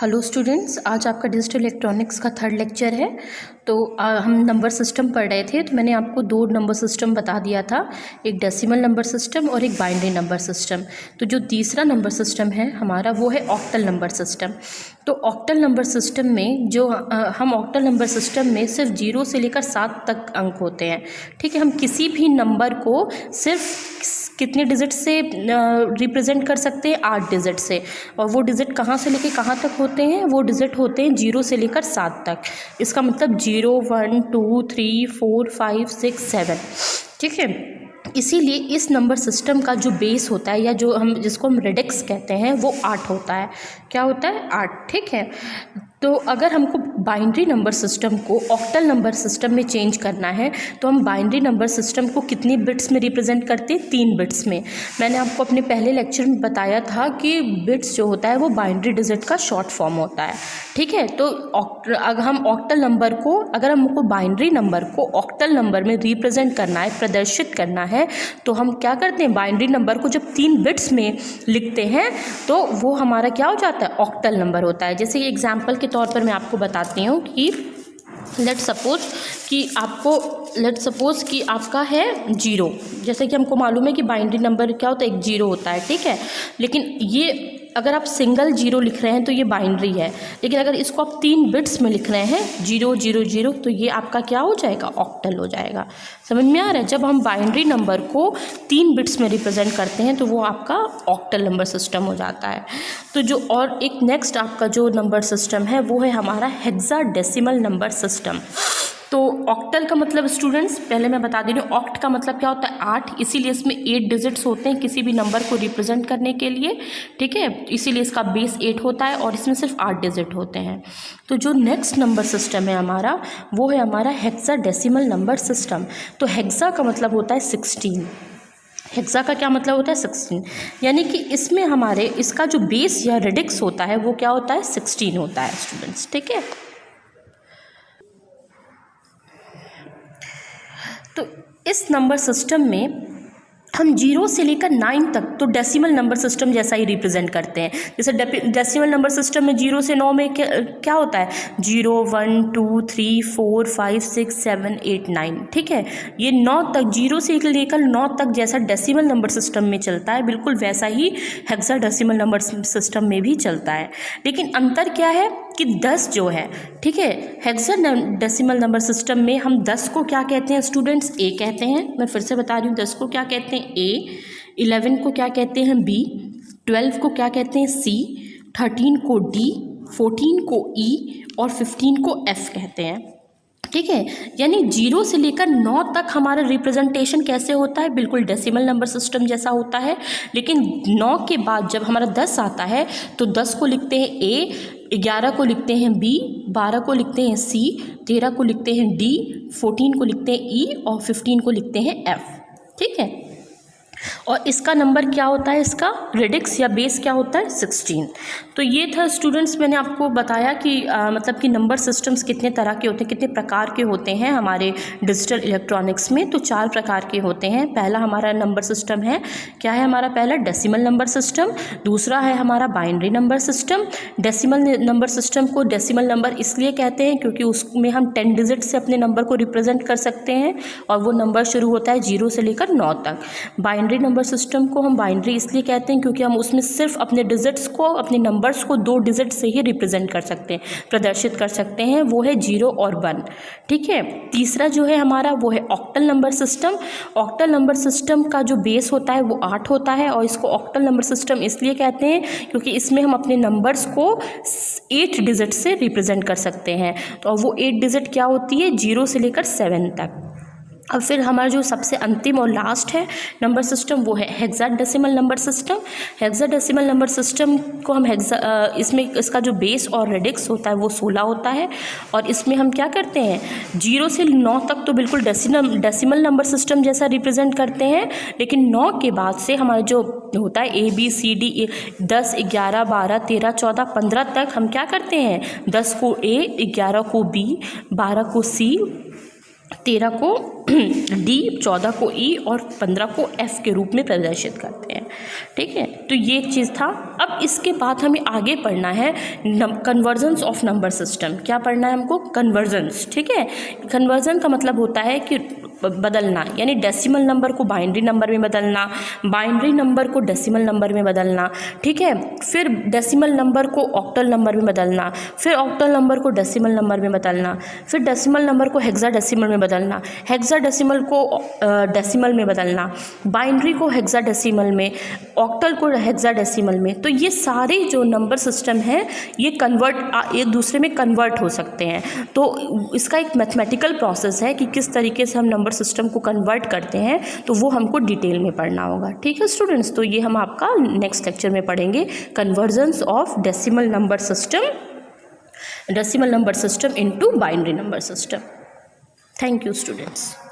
Hello students, आज आपका digital electronics का थर्ड लेक्चर है। तो हम नंबर सिस्टम पढ़ रहे थे। तो मैंने आपको दो नंबर सिस्टम बता दिया था, एक डेसिमल नंबर सिस्टम और एक बाइनरी नंबर सिस्टम। तो जो तीसरा नंबर सिस्टम है हमारा वो है ऑक्टल नंबर सिस्टम। तो ऑक्टल नंबर सिस्टम में जो हम ऑक्टल नंबर सिस्टम में सिर्फ 0 से लेकर 7 तक अंक होते हैं। ठीक है, हम किसी भी नंबर को सिर्फ कितने डिजिट से रिप्रेजेंट कर सकते हैं? 8 डिजिट से। और वो डिजिट कहाँ से लेकर कहाँ तक होते हैं? वो डिजिट होते हैं 0 से लेकर 7 तक। इसका मतलब 0, 1, 2, 3, 4, 5, 6, 7। ठीक है, इसीलिए इस नंबर सिस्टम का जो बेस होता है या जो हम जिसको हम रेडिक्स कहते हैं वो 8 होता है। क्या होता है? 8। ठीक है, तो अगर हमको बाइनरी नंबर सिस्टम को ऑक्टल नंबर सिस्टम में चेंज करना है तो हम बाइनरी नंबर सिस्टम को कितनी बिट्स में रिप्रेजेंट करते हैं? 3 बिट्स में। मैंने आपको अपने पहले लेक्चर में बताया था कि बिट्स जो होता है वो बाइनरी डिजिट का शॉर्ट फॉर्म होता है। ठीक है, तो अगर हम ऑक्टल नंबर को अगर हमको बाइनरी नंबर को ऑक्टल नंबर में रिप्रेजेंट करना है, प्रदर्शित करना है, तो हम क्या करते हैं? बाइनरी नंबर को जब 3 बिट्स में लिखते हैं तो वो हमारा क्या हो जाता है? ऑक्टल नंबर होता है। जैसे एग्जाम्पल के तौर पर मैं आपको बताती हूँ कि लेट सपोज कि आपका है 0। जैसे कि हमको मालूम है कि बाइनरी नंबर क्या होता है? एक 0 होता है। ठीक है, लेकिन ये अगर आप सिंगल 0 लिख रहे हैं तो ये बाइनरी है, लेकिन अगर इसको आप 3 बिट्स में लिख रहे हैं 0 0 0 तो ये आपका क्या हो जाएगा? ऑक्टल हो जाएगा। समझ में आ रहा है? जब हम बाइनरी नंबर को 3 बिट्स में रिप्रेजेंट करते हैं तो वो आपका ऑक्टल नंबर सिस्टम हो जाता है। तो जो और एक नेक्स्ट आपका जो नंबर सिस्टम है वो है हमारा हेक्साडेसिमल नंबर सिस्टम। तो ऑक्टल का मतलब स्टूडेंट्स पहले मैं बता दे रही हूँ, ऑक्ट का मतलब क्या होता है? 8। इसीलिए इसमें 8 डिजिट्स होते हैं किसी भी नंबर को रिप्रेजेंट करने के लिए। ठीक है, इसीलिए इसका बेस 8 होता है और इसमें सिर्फ 8 डिजिट होते हैं। तो जो नेक्स्ट नंबर सिस्टम है हमारा वो है हमारा हेक्साडेसिमल नंबर सिस्टम। तो हेक्सा का मतलब होता है 16। हेक्सा का क्या मतलब होता है? 16। यानी कि इसमें हमारे इसका जो बेस या रेडिक्स होता है वो क्या होता है? 16 होता है स्टूडेंट्स। ठीक है, तो इस नंबर सिस्टम में हम 0 से लेकर 9 तक तो डेसिमल नंबर सिस्टम जैसा ही रिप्रेजेंट करते हैं। जैसे डेसिमल नंबर सिस्टम में 0 से 9 में क्या होता है? 0, 1, 2, 3, 4, 5, 6, 7, 8, 9। ठीक है, ये 9 तक 0 से लेकर 9 तक जैसा डेसिमल नंबर सिस्टम में चलता है बिल्कुल वैसा ही हेक्साडेसिमल नंबर सिस्टम में भी चलता है। लेकिन अंतर क्या है कि 10 जो है, ठीक है, हेक्साडेसिमल नंबर सिस्टम में हम 10 को क्या कहते हैं स्टूडेंट्स? ए कहते हैं। मैं फिर से बता रही हूँ, 10 को क्या कहते हैं? ए। 11 को क्या कहते हैं? बी। 12 को क्या कहते हैं? सी। 13 को डी। 14 को ई और 15 को एफ कहते हैं। ठीक है, यानी 0 से लेकर 9 तक हमारा रिप्रेजेंटेशन कैसे होता है? बिल्कुल डेसिमल नंबर सिस्टम जैसा होता है। लेकिन 9 के बाद जब हमारा 10 आता है तो 10 को लिखते हैं ए, 11 को लिखते हैं बी, 12 को लिखते हैं सी, 13 को लिखते हैं डी, 14 को लिखते हैं ई और 15 को लिखते हैं एफ। ठीक है, और इसका नंबर क्या होता है? इसका रेडिक्स या बेस क्या होता है? 16। तो ये था स्टूडेंट्स, मैंने आपको बताया कि मतलब कि नंबर सिस्टम्स कितने तरह के होते हैं, कितने प्रकार के होते हैं हमारे डिजिटल इलेक्ट्रॉनिक्स में। तो 4 प्रकार के होते हैं। पहला हमारा नंबर सिस्टम है, क्या है हमारा? पहला डेसिमल नंबर सिस्टम। दूसरा है हमारा binary number system. Decimal number system को डेसिमल नंबर इसलिए कहते हैं क्योंकि उसमें हम 10 डिजिट से अपने नंबर को रिप्रेजेंट कर सकते हैं और वो नंबर शुरू होता है 0 से लेकर 9 तक। बाइनरी नंबर सिस्टम को हम बाइनरी इसलिए कहते हैं क्योंकि हम उसमें सिर्फ अपने डिजिट्स को, अपने नंबर्स को 2 डिजिट से ही रिप्रेजेंट कर सकते हैं, प्रदर्शित कर सकते हैं। वो है 0 और 1। ठीक है, तीसरा जो है हमारा वो है octal number system. Octal number system का जो बेस होता है वो 8 होता है और इसको ऑक्टल नंबर सिस्टम इसलिए कहते हैं क्योंकि इसमें हम अपने नंबर्स को 8 डिजिट से रिप्रेजेंट कर सकते हैं। तो वो 8 डिजिट क्या होती है? 0 से लेकर 7 तक। अब फिर हमारा जो सबसे अंतिम और लास्ट है नंबर सिस्टम वो है hexadecimal number system. Hexadecimal number system को हम इसमें इसका जो बेस और रेडिक्स होता है वो 16 होता है और इसमें हम क्या करते हैं? 0 से 9 तक तो बिल्कुल डेसिमल नंबर सिस्टम जैसा रिप्रेजेंट करते हैं, लेकिन 9 के बाद से हमारा जो होता है ABCD 10, 11, 12, 13, 14, 15 तक हम क्या करते हैं? 10 को A, 11 को B, 12 को C 13 को डी, 14 को ई और 15 को एफ के रूप में प्रदर्शित करते हैं। ठीक है, तो ये एक चीज़ था। अब इसके बाद हमें आगे पढ़ना है कन्वर्जेंस ऑफ नंबर सिस्टम। क्या पढ़ना है हमको? कन्वर्जेंस। ठीक है, कन्वर्जन का मतलब होता है कि बदलना, यानी डेसिमल नंबर को बाइनरी नंबर में बदलना, बाइनरी नंबर को डेसिमल नंबर में बदलना। ठीक है, फिर डेसिमल नंबर को ऑक्टल नंबर में बदलना, फिर ऑक्टल नंबर को डेसिमल नंबर में बदलना, फिर डेसिमल नंबर को हेक्साडेसिमल में बदलना, हेक्साडेसिमल को डेसिमल में बदलना, बाइनरी को हेक्साडेसिमल में, ऑक्टल को हेक्साडेसिमल में। तो ये सारे जो नंबर सिस्टम है ये एक दूसरे में कन्वर्ट हो सकते हैं। तो इसका एक मैथमेटिकल प्रोसेस है कि किस तरीके से हम नंबर सिस्टम को कन्वर्ट करते हैं, तो वो हमको डिटेल में पढ़ना होगा। ठीक है स्टूडेंट्स, तो ये हम आपका नेक्स्ट लेक्चर में पढ़ेंगे, convergence of decimal number system into binary number system. Thank you students.